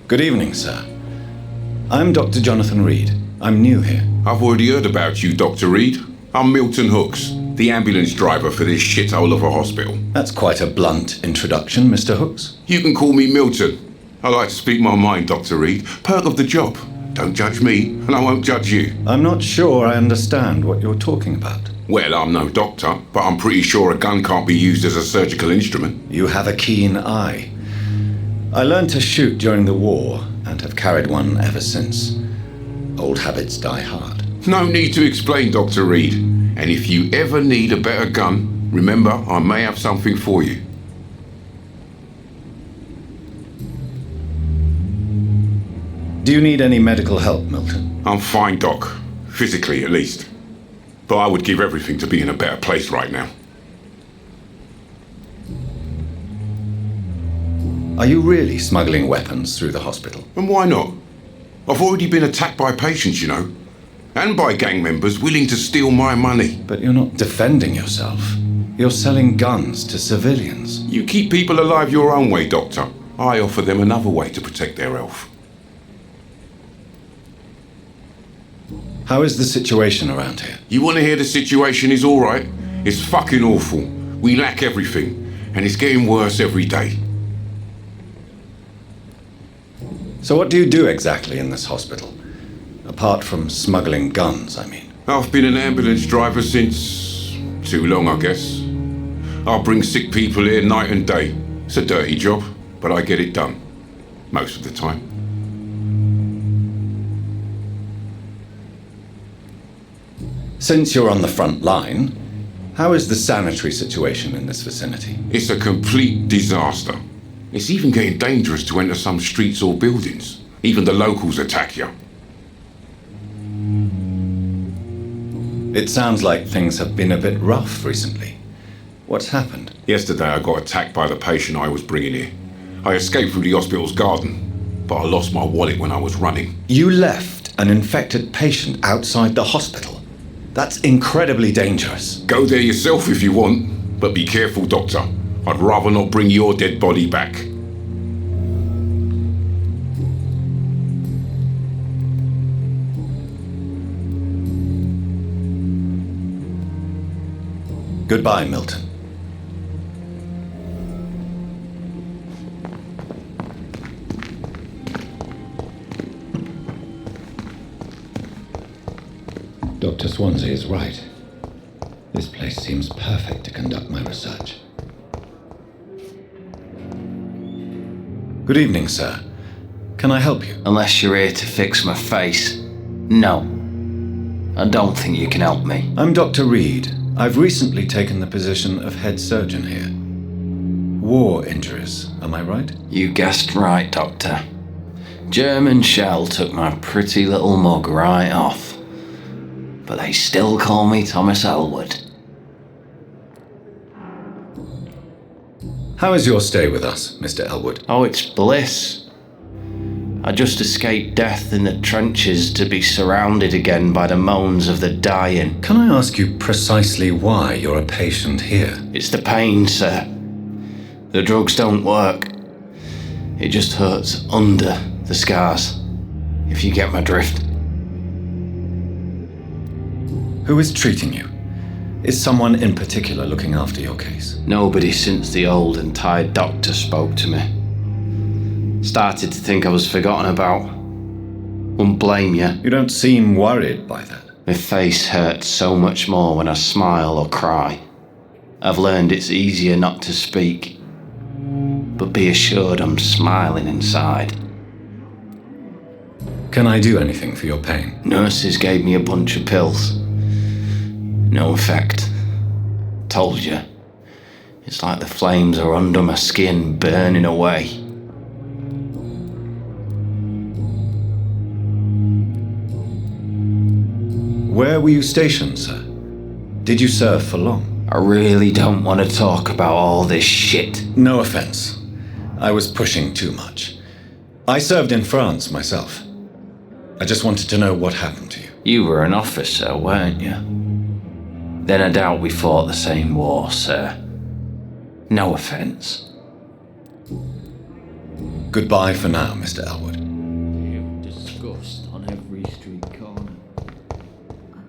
Good evening, sir. I'm Dr. Jonathan Reid. I'm new here. I've already heard about you, Dr. Reid. I'm Milton Hooks, the ambulance driver for this shithole of a hospital. That's quite a blunt introduction, Mr. Hooks. You can call me Milton. I like to speak my mind, Dr. Reid. Perk of the job. Don't judge me, and I won't judge you. I'm not sure I understand what you're talking about. Well, I'm no doctor, but I'm pretty sure a gun can't be used as a surgical instrument. You have a keen eye. I learned to shoot during the war and have carried one ever since. Old habits die hard. No need to explain, Dr. Reid. And if you ever need a better gun, remember, I may have something for you. Do you need any medical help, Milton? I'm fine, Doc. Physically, at least. But I would give everything to be in a better place right now. Are you really smuggling weapons through the hospital? And why not? I've already been attacked by patients, you know. And by gang members willing to steal my money. But you're not defending yourself. You're selling guns to civilians. You keep people alive your own way, Doctor. I offer them another way to protect their health. How is the situation around here? You want to hear the situation is all right? It's fucking awful. We lack everything. And it's getting worse every day. So what do you do exactly in this hospital? Apart from smuggling guns, I mean. I've been an ambulance driver since... too long, I guess. I bring sick people here night and day. It's a dirty job, but I get it done. Most of the time. Since you're on the front line, how is the sanitary situation in this vicinity? It's a complete disaster. It's even getting dangerous to enter some streets or buildings. Even the locals attack you. It sounds like things have been a bit rough recently. What's happened? Yesterday I got attacked by the patient I was bringing here. I escaped through the hospital's garden, but I lost my wallet when I was running. You left an infected patient outside the hospital? That's incredibly dangerous. Go there yourself if you want, but be careful, Doctor. I'd rather not bring your dead body back. Goodbye, Milton. Dr. Swansea is right. This place seems perfect to conduct my research. Good evening, sir. Can I help you? Unless you're here to fix my face. No. I don't think you can help me. I'm Dr. Reid. I've recently taken the position of head surgeon here. War injuries, am I right? You guessed right, Doctor. German shell took my pretty little mug right off. But they still call me Thomas Elwood. How is your stay with us, Mr. Elwood? Oh, it's bliss. I just escaped death in the trenches to be surrounded again by the moans of the dying. Can I ask you precisely why you're a patient here? It's the pain, sir. The drugs don't work. It just hurts under the scars, if you get my drift. Who is treating you? Is someone in particular looking after your case? Nobody since the old and tired doctor spoke to me. Started to think I was forgotten about. Wouldn't blame you. You don't seem worried by that. My face hurts so much more when I smile or cry. I've learned it's easier not to speak. But be assured I'm smiling inside. Can I do anything for your pain? Nurses gave me a bunch of pills. No effect. Told you. It's like the flames are under my skin, burning away. Where were you stationed, sir? Did you serve for long? I really don't want to talk about all this shit. No offense. I was pushing too much. I served in France myself. I just wanted to know what happened to you. You were an officer, weren't you? Then I doubt we fought the same war, sir. No offense. Goodbye for now, Mr. Elwood. Disgust on every street corner.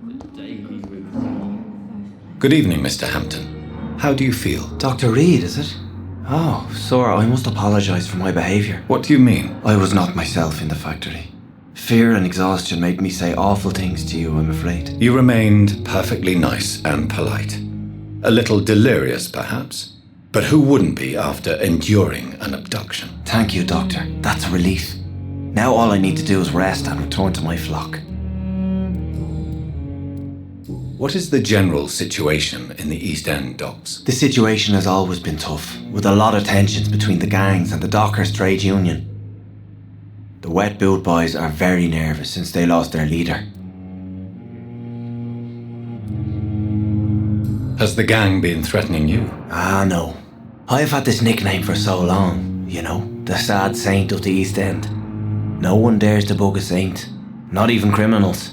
The daily routine. Good evening, Mr. Hampton. How do you feel? Dr. Reid, is it? Oh, sir, I must apologise for my behaviour. What do you mean? I was not myself in the factory. Fear and exhaustion made me say awful things to you, I'm afraid. You remained perfectly nice and polite. A little delirious, perhaps. But who wouldn't be after enduring an abduction? Thank you, Doctor. That's a relief. Now all I need to do is rest and return to my flock. What is the general situation in the East End docks? The situation has always been tough, with a lot of tensions between the gangs and the Dockers' trade union. The wet boot boys are very nervous since they lost their leader. Has the gang been threatening you? Ah, no. I've had this nickname for so long, you know, the sad saint of the East End. No one dares to bug a saint, not even criminals.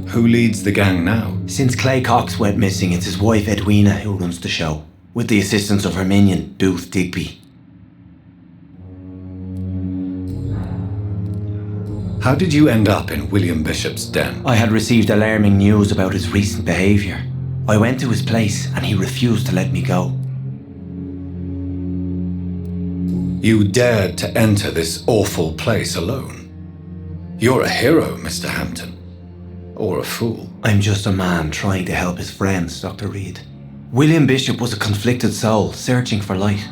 Who leads the gang now? Since Clay Cox went missing, it's his wife Edwina who runs the show, with the assistance of her minion, Booth Digby. How did you end up in William Bishop's den? I had received alarming news about his recent behaviour. I went to his place and he refused to let me go. You dared to enter this awful place alone. You're a hero, Mr. Hampton. Or a fool. I'm just a man trying to help his friends, Dr. Reid. William Bishop was a conflicted soul, searching for light.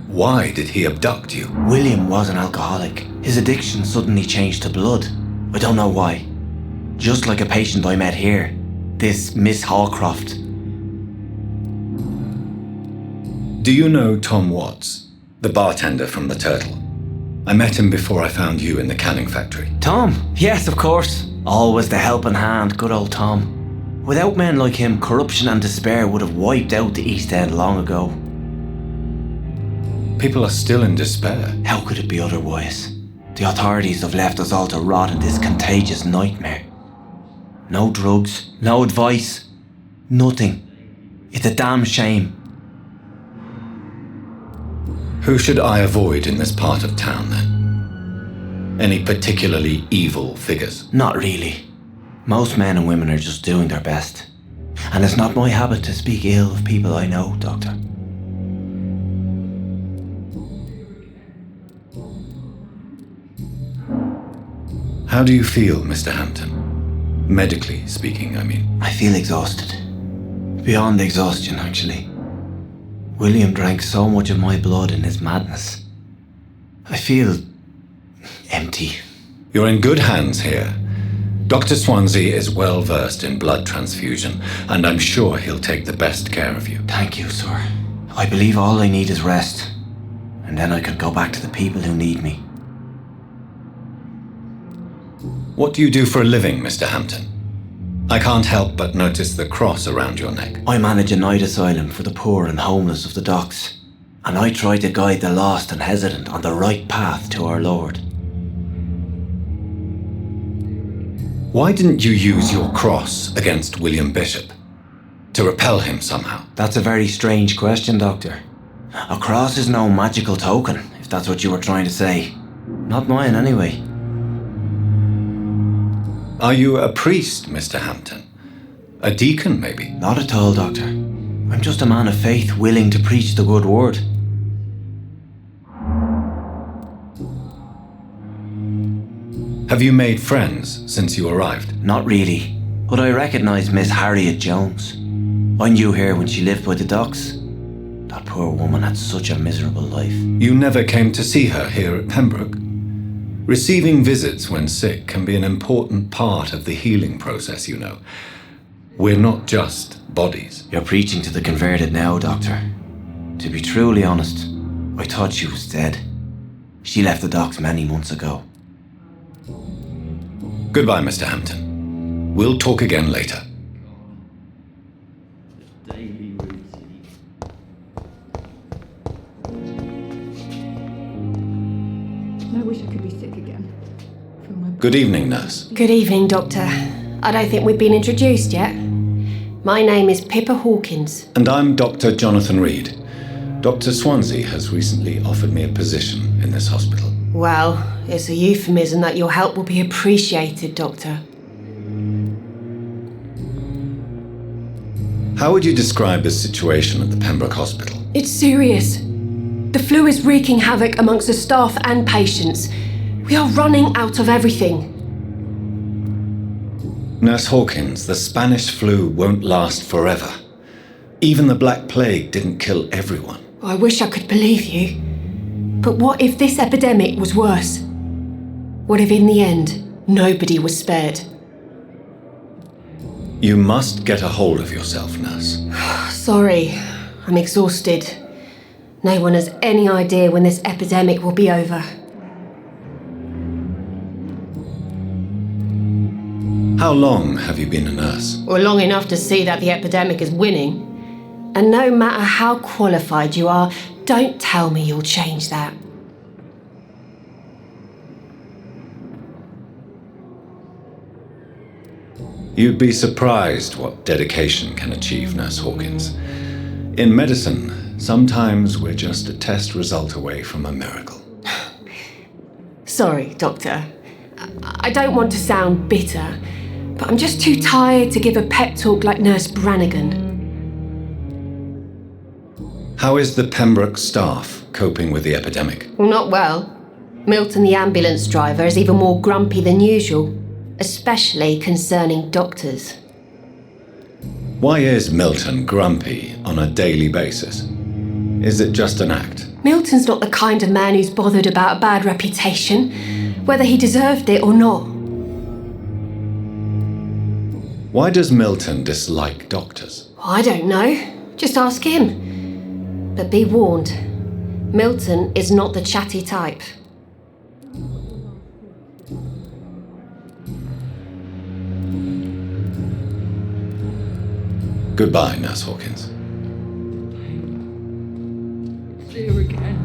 Why did he abduct you? William was an alcoholic. His addiction suddenly changed to blood. I don't know why. Just like a patient I met here, this Miss Hallcroft. Do you know Tom Watts, the bartender from the Turtle? I met him before I found you in the canning factory. Tom? Yes, of course. Always the helping hand, good old Tom. Without men like him, corruption and despair would have wiped out the East End long ago. People are still in despair. How could it be otherwise? The authorities have left us all to rot in this contagious nightmare. No drugs, no advice, nothing. It's a damn shame. Who should I avoid in this part of town, then? Any particularly evil figures? Not really. Most men and women are just doing their best. And it's not my habit to speak ill of people I know, Doctor. How do you feel, Mr. Hampton? Medically speaking, I mean. I feel exhausted. Beyond exhaustion, actually. William drank so much of my blood in his madness. I feel empty. You're in good hands here. Dr. Swansea is well versed in blood transfusion, and I'm sure he'll take the best care of you. Thank you, sir. I believe all I need is rest, and then I can go back to the people who need me. What do you do for a living, Mr. Hampton? I can't help but notice the cross around your neck. I manage a night asylum for the poor and homeless of the docks, and I try to guide the lost and hesitant on the right path to our Lord. Why didn't you use your cross against William Bishop? To repel him somehow? That's a very strange question, Doctor. A cross is no magical token, if that's what you were trying to say. Not mine, anyway. Are you a priest, Mr. Hampton? A deacon, maybe? Not at all, Doctor. I'm just a man of faith willing to preach the good word. Have you made friends since you arrived? Not really, but I recognise Miss Harriet Jones. I knew her when she lived by the docks. That poor woman had such a miserable life. You never came to see her here at Pembroke? Receiving visits when sick can be an important part of the healing process, you know. We're not just bodies. You're preaching to the converted now, Doctor. To be truly honest, I thought she was dead. She left the docks many months ago. Goodbye, Mr. Hampton. We'll talk again later. Daily routine. I wish I could be sick again. From my Good evening, nurse. Good evening, Doctor. I don't think we've been introduced yet. My name is Pippa Hawkins. And I'm Dr. Jonathan Reid. Dr. Swansea has recently offered me a position in this hospital. Well, it's a euphemism that your help will be appreciated, Doctor. How would you describe the situation at the Pembroke Hospital? It's serious. The flu is wreaking havoc amongst the staff and patients. We are running out of everything. Nurse Hawkins, the Spanish flu won't last forever. Even the Black Plague didn't kill everyone. I wish I could believe you. But what if this epidemic was worse? What if in the end, nobody was spared? You must get a hold of yourself, nurse. Sorry, I'm exhausted. No one has any idea when this epidemic will be over. How long have you been a nurse? Well, long enough to see that the epidemic is winning. And no matter how qualified you are, don't tell me you'll change that. You'd be surprised what dedication can achieve, Nurse Hawkins. In medicine, sometimes we're just a test result away from a miracle. Sorry, Doctor. I don't want to sound bitter, but I'm just too tired to give a pep talk like Nurse Brannigan. How is the Pembroke staff coping with the epidemic? Well, not well. Milton, the ambulance driver, is even more grumpy than usual, especially concerning doctors. Why is Milton grumpy on a daily basis? Is it just an act? Milton's not the kind of man who's bothered about a bad reputation, whether he deserved it or not. Why does Milton dislike doctors? I don't know. Just ask him. But be warned, Milton is not the chatty type. Goodbye, Nurse Hawkins. See you again.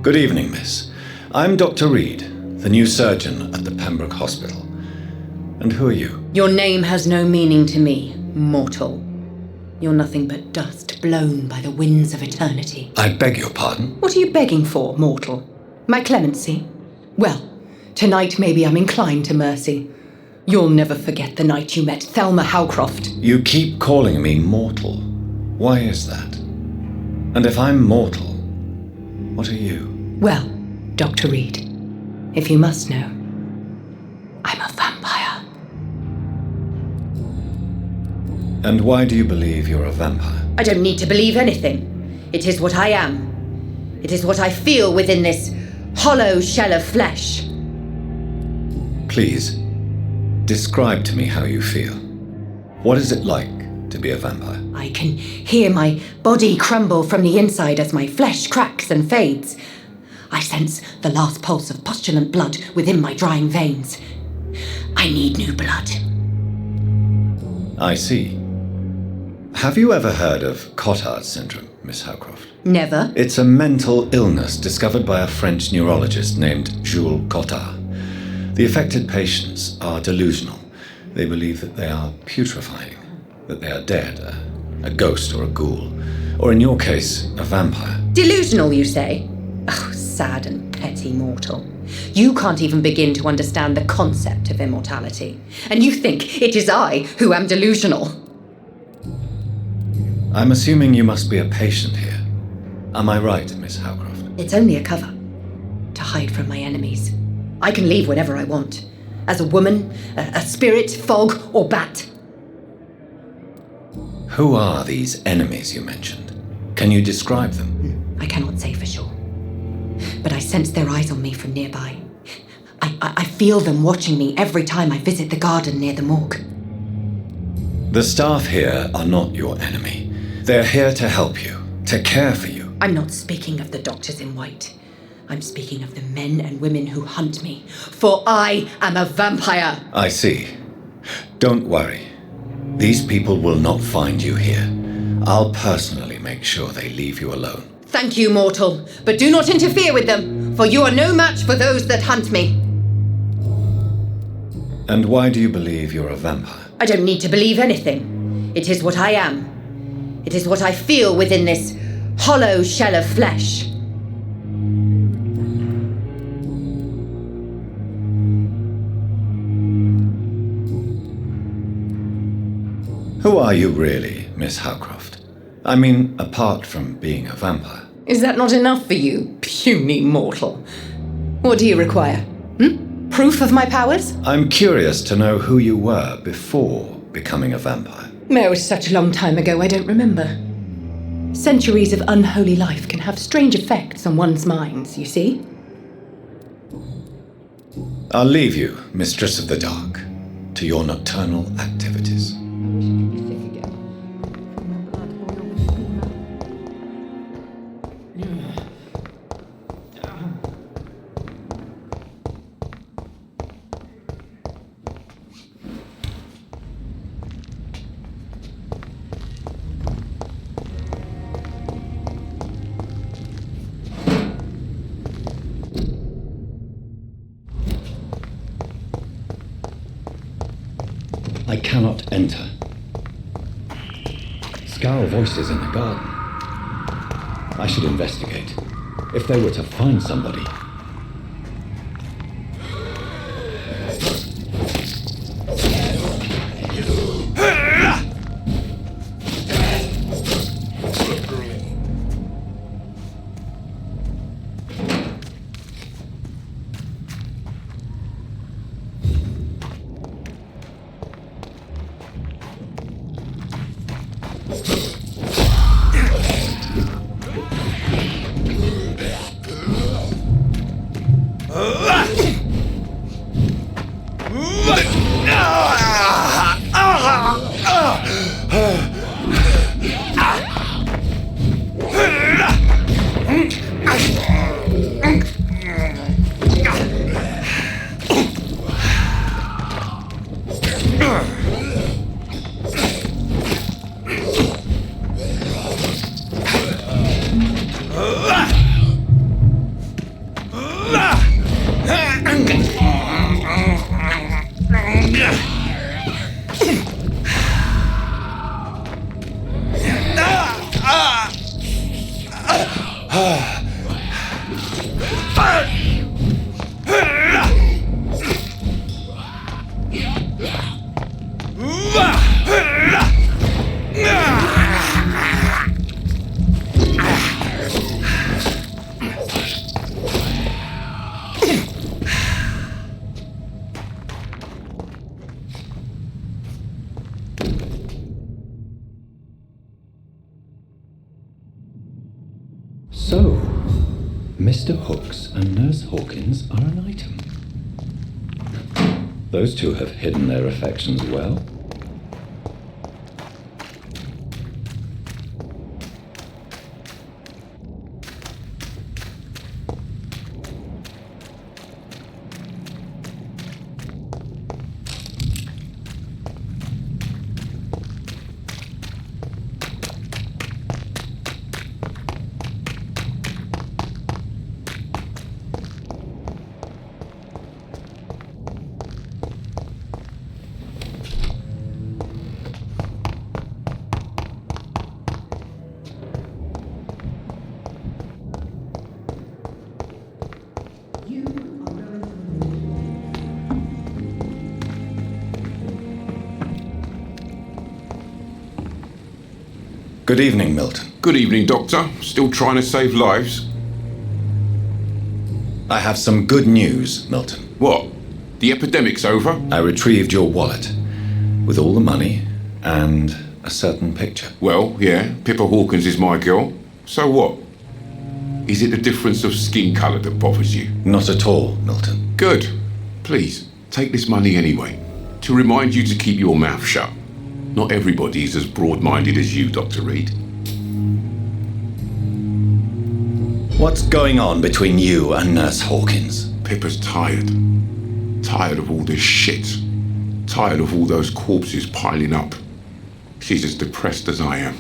Good evening, miss. I'm Dr. Reid, the new surgeon at the Pembroke Hospital. And who are you? Your name has no meaning to me, mortal. You're nothing but dust blown by the winds of eternity. I beg your pardon? What are you begging for, mortal? My clemency? Well, tonight maybe I'm inclined to mercy. You'll never forget the night you met Thelma Howcroft. You keep calling me mortal. Why is that? And if I'm mortal, what are you? Well, Dr. Reid, if you must know, I'm a vampire. And why do you believe you're a vampire? I don't need to believe anything. It is what I am. It is what I feel within this hollow shell of flesh. Please, describe to me how you feel. What is it like to be a vampire? I can hear my body crumble from the inside as my flesh cracks and fades. I sense the last pulse of pustulant blood within my drying veins. I need new blood. I see. Have you ever heard of Cotard's syndrome, Miss Howcroft? Never. It's a mental illness discovered by a French neurologist named Jules Cotard. The affected patients are delusional. They believe that they are putrefying, that they are dead, a ghost or a ghoul, or in your case, a vampire. Delusional, you say? Oh, sad and petty mortal. You can't even begin to understand the concept of immortality. And you think it is I who am delusional. I'm assuming you must be a patient here. Am I right, Miss Howcroft? It's only a cover. To hide from my enemies. I can leave whenever I want. As a woman, a spirit, fog, or bat. Who are these enemies you mentioned? Can you describe them? I cannot say for sure. But I sense their eyes on me from nearby. I feel them watching me every time I visit the garden near the morgue. The staff here are not your enemy. They're here to help you, to care for you. I'm not speaking of the doctors in white. I'm speaking of the men and women who hunt me. For I am a vampire. I see. Don't worry. These people will not find you here. I'll personally make sure they leave you alone. Thank you, mortal, but do not interfere with them, for you are no match for those that hunt me. And why do you believe you're a vampire? I don't need to believe anything. It is what I am. It is what I feel within this hollow shell of flesh. Who are you really, Miss Howcroft? I mean, apart from being a vampire. Is that not enough for you, puny mortal? What do you require? Proof of my powers? I'm curious to know who you were before becoming a vampire. It was such a long time ago, I don't remember. Centuries of unholy life can have strange effects on one's minds, you see? I'll leave you, Mistress of the Dark, to your nocturnal activities. I cannot enter. Scowl voices in the garden. I should investigate. If they were to find somebody. So, Mr. Hooks and Nurse Hawkins are an item. Those two have hidden their affections well. Good evening, Milton. Good evening, Doctor. Still trying to save lives? I have some good news, Milton. What? The epidemic's over? I retrieved your wallet with all the money and a certain picture. Well, yeah, Pippa Hawkins is my girl. So what? Is it the difference of skin colour that bothers you? Not at all, Milton. Good. Please, take this money anyway, to remind you to keep your mouth shut. Not everybody is as broad-minded as you, Dr. Reid. What's going on between you and Nurse Hawkins? Pippa's tired. Tired of all this shit. Tired of all those corpses piling up. She's as depressed as I am.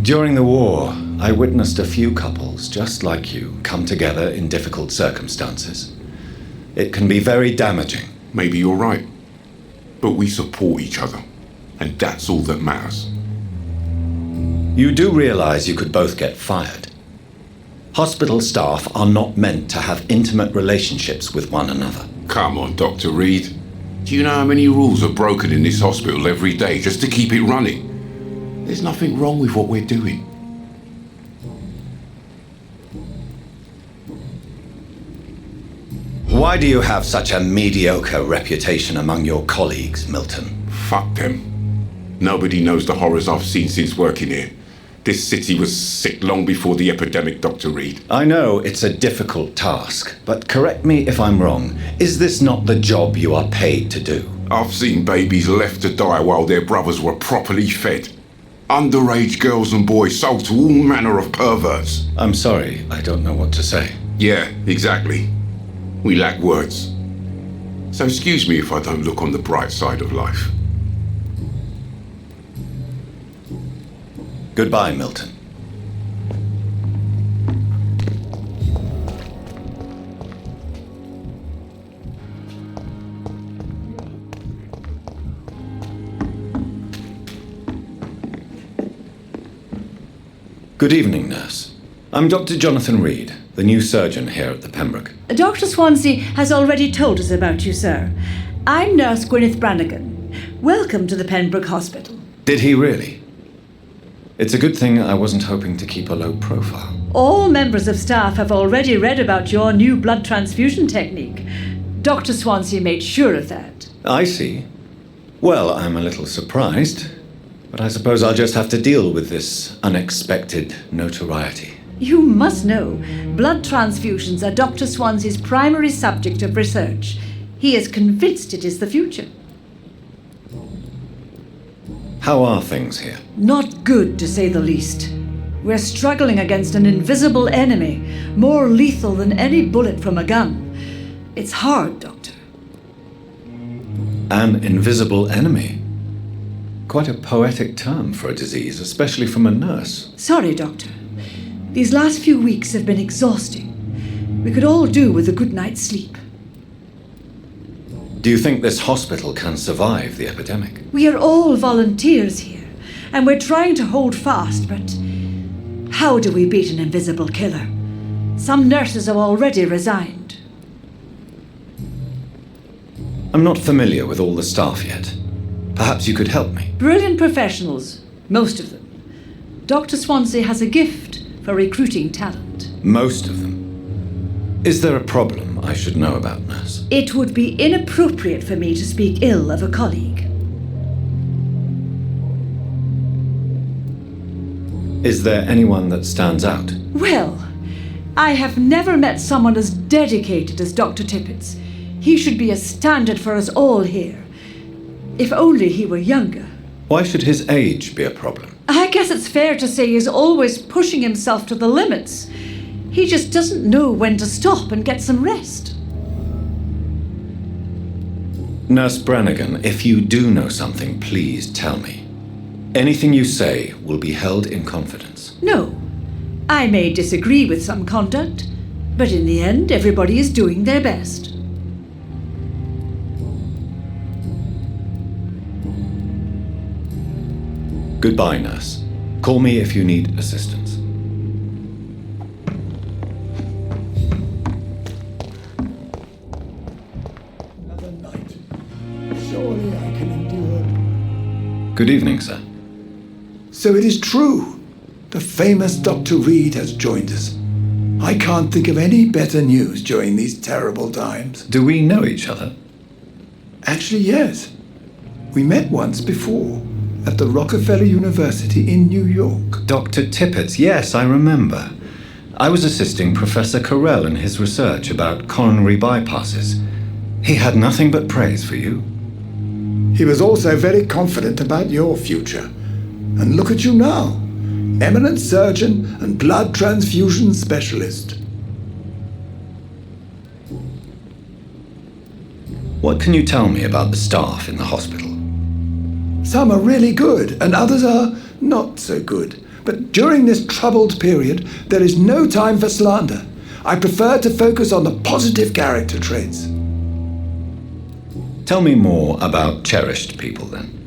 During the war, I witnessed a few couples just like you come together in difficult circumstances. It can be very damaging. Maybe you're right. But we support each other. And that's all that matters. You do realize you could both get fired. Hospital staff are not meant to have intimate relationships with one another. Come on, Dr. Reid. Do you know how many rules are broken in this hospital every day just to keep it running? There's nothing wrong with what we're doing. Why do you have such a mediocre reputation among your colleagues, Milton? Fuck them. Nobody knows the horrors I've seen since working here. This city was sick long before the epidemic, Dr. Reid. I know it's a difficult task, but correct me if I'm wrong. Is this not the job you are paid to do? I've seen babies left to die while their brothers were properly fed. Underage girls and boys sold to all manner of perverts. I'm sorry, I don't know what to say. Yeah, exactly. We lack words. So excuse me if I don't look on the bright side of life. Goodbye, Milton. Good evening, nurse. I'm Dr. Jonathan Reid, the new surgeon here at the Pembroke. Dr. Swansea has already told us about you, sir. I'm Nurse Gwyneth Brannigan. Welcome to the Pembroke Hospital. Did he really? It's a good thing I wasn't hoping to keep a low profile. All members of staff have already read about your new blood transfusion technique. Dr. Swansea made sure of that. I see. Well, I'm a little surprised, but I suppose I'll just have to deal with this unexpected notoriety. You must know, blood transfusions are Dr. Swansea's primary subject of research. He is convinced it is the future. How are things here? Not good, to say the least. We're struggling against an invisible enemy, more lethal than any bullet from a gun. It's hard, Doctor. An invisible enemy? Quite a poetic term for a disease, especially from a nurse. Sorry, Doctor. These last few weeks have been exhausting. We could all do with a good night's sleep. Do you think this hospital can survive the epidemic? We are all volunteers here, and we're trying to hold fast, but how do we beat an invisible killer? Some nurses have already resigned. I'm not familiar with all the staff yet. Perhaps you could help me. Brilliant professionals, most of them. Dr. Swansea has a gift for recruiting talent. Most of them? Is there a problem I should know about, nurse? It would be inappropriate for me to speak ill of a colleague. Is there anyone that stands out? Well, I have never met someone as dedicated as Dr. Tippett's. He should be a standard for us all here. If only he were younger. Why should his age be a problem? I guess it's fair to say he's always pushing himself to the limits. He just doesn't know when to stop and get some rest. Nurse Brannigan, if you do know something, please tell me. Anything you say will be held in confidence. No. I may disagree with some conduct, but in the end, everybody is doing their best. Goodbye, nurse. Call me if you need assistance. Another night. Surely I can endure. Good evening, sir. So it is true. The famous Dr. Reid has joined us. I can't think of any better news during these terrible times. Do we know each other? Actually, yes. We met once before at the Rockefeller University in New York. Dr. Tippett, yes, I remember. I was assisting Professor Carell in his research about coronary bypasses. He had nothing but praise for you. He was also very confident about your future. And look at you now. Eminent surgeon and blood transfusion specialist. What can you tell me about the staff in the hospital? Some are really good, and others are not so good. But during this troubled period, there is no time for slander. I prefer to focus on the positive character traits. Tell me more about cherished people, then.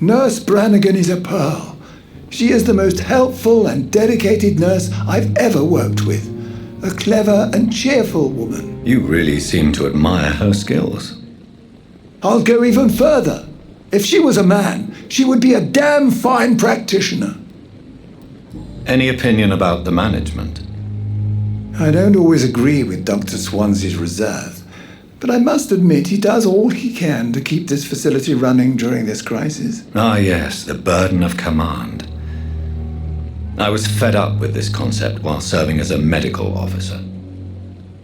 Nurse Brannigan is a pearl. She is the most helpful and dedicated nurse I've ever worked with. A clever and cheerful woman. You really seem to admire her skills. I'll go even further. If she was a man, she would be a damn fine practitioner. Any opinion about the management? I don't always agree with Dr. Swansea's reserve, but I must admit he does all he can to keep this facility running during this crisis. Ah, yes, the burden of command. I was fed up with this concept while serving as a medical officer.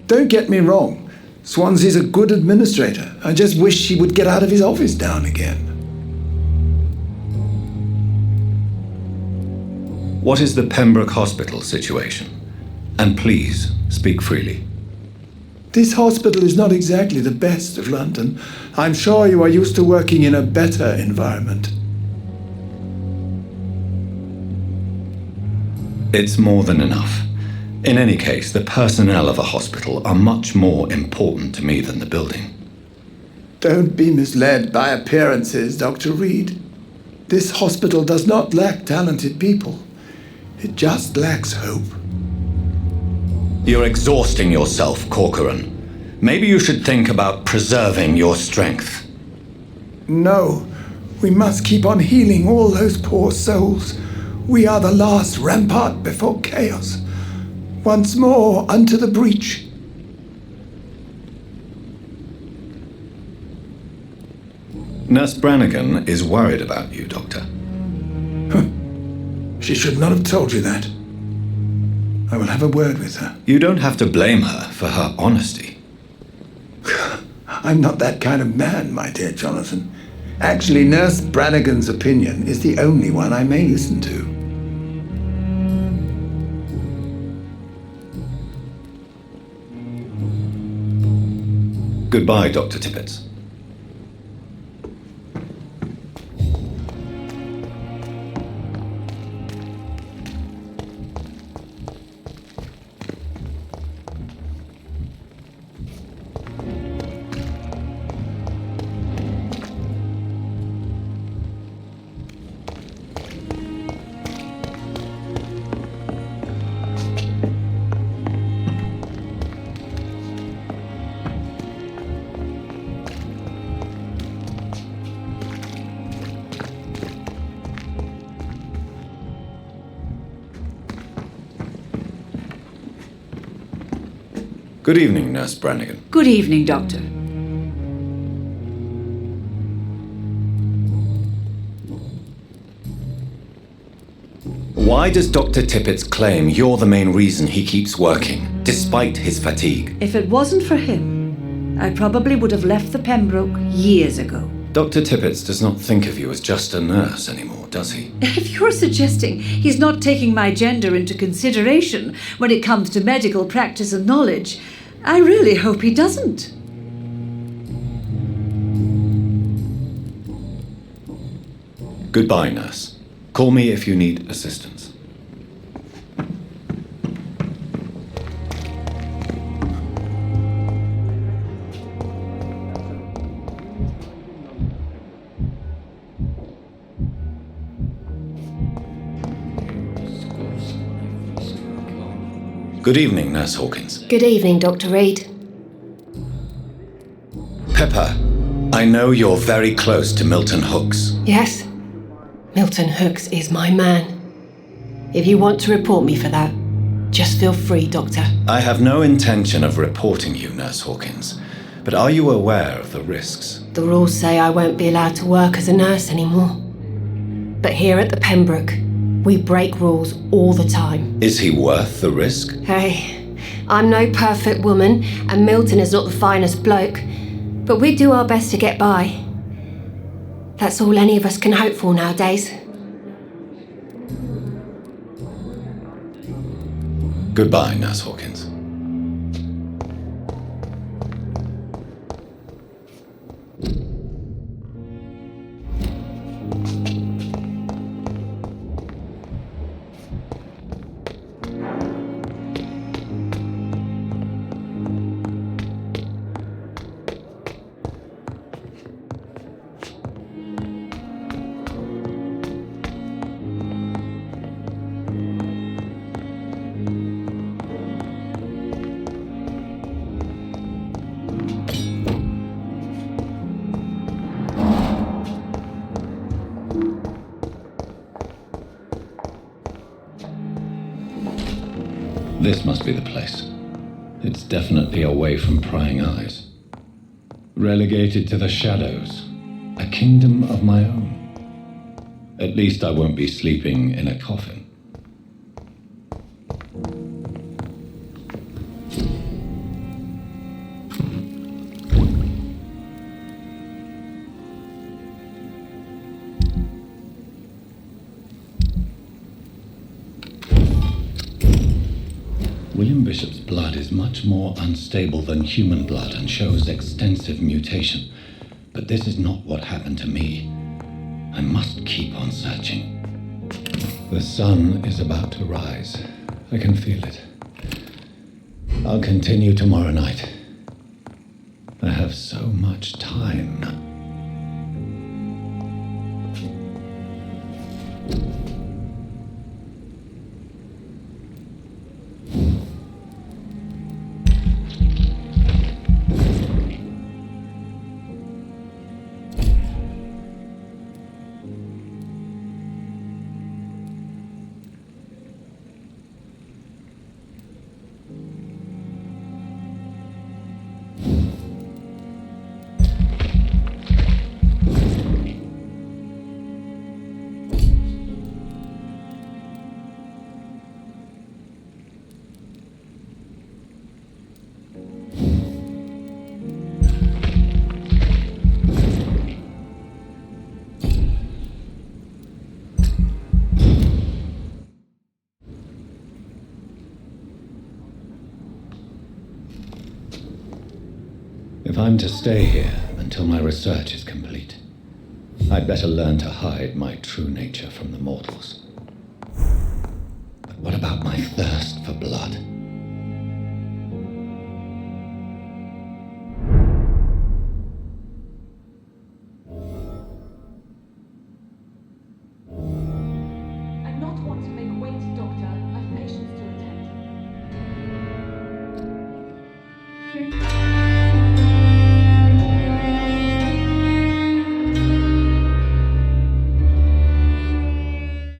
Don't get me wrong. Swansea's a good administrator. I just wish he would get out of his office now and again. What is the Pembroke Hospital situation? And please, speak freely. This hospital is not exactly the best of London. I'm sure you are used to working in a better environment. It's more than enough. In any case, the personnel of a hospital are much more important to me than the building. Don't be misled by appearances, Dr. Reid. This hospital does not lack talented people. It just lacks hope. You're exhausting yourself, Corcoran. Maybe you should think about preserving your strength. No, we must keep on healing all those poor souls. We are the last rampart before chaos. Once more unto the breach. Nurse Brannigan is worried about you, Doctor. She should not have told you that. I will have a word with her. You don't have to blame her for her honesty. I'm not that kind of man, my dear Jonathan. Actually, Nurse Brannigan's opinion is the only one I may listen to. Goodbye, Dr. Tippets. Good evening, Nurse Brannigan. Good evening, Doctor. Why does Dr. Tippets claim you're the main reason he keeps working, despite his fatigue? If it wasn't for him, I probably would have left the Pembroke years ago. Dr. Tippets does not think of you as just a nurse anymore, does he? If you're suggesting he's not taking my gender into consideration when it comes to medical practice and knowledge, I really hope he doesn't. Goodbye, nurse. Call me if you need assistance. Good evening, Nurse Hawkins. Good evening, Dr. Reid. Pepper, I know you're very close to Milton Hooks. Yes? Milton Hooks is my man. If you want to report me for that, just feel free, Doctor. I have no intention of reporting you, Nurse Hawkins, but are you aware of the risks? The rules say I won't be allowed to work as a nurse anymore. But here at the Pembroke, we break rules all the time. Is he worth the risk? Hey, I'm no perfect woman, and Milton is not the finest bloke, but we do our best to get by. That's all any of us can hope for nowadays. Goodbye, Nurse Hawkins. This must be the place. It's definitely away from prying eyes. Relegated to the shadows. A kingdom of my own. At least I won't be sleeping in a coffin. William Bishop's blood is much more unstable than human blood and shows extensive mutation. But this is not what happened to me. I must keep on searching. The sun is about to rise. I can feel it. I'll continue tomorrow night. I have so much time now. If I'm to stay here until my research is complete, I'd better learn to hide my true nature from the mortals. But what about my thirst for blood?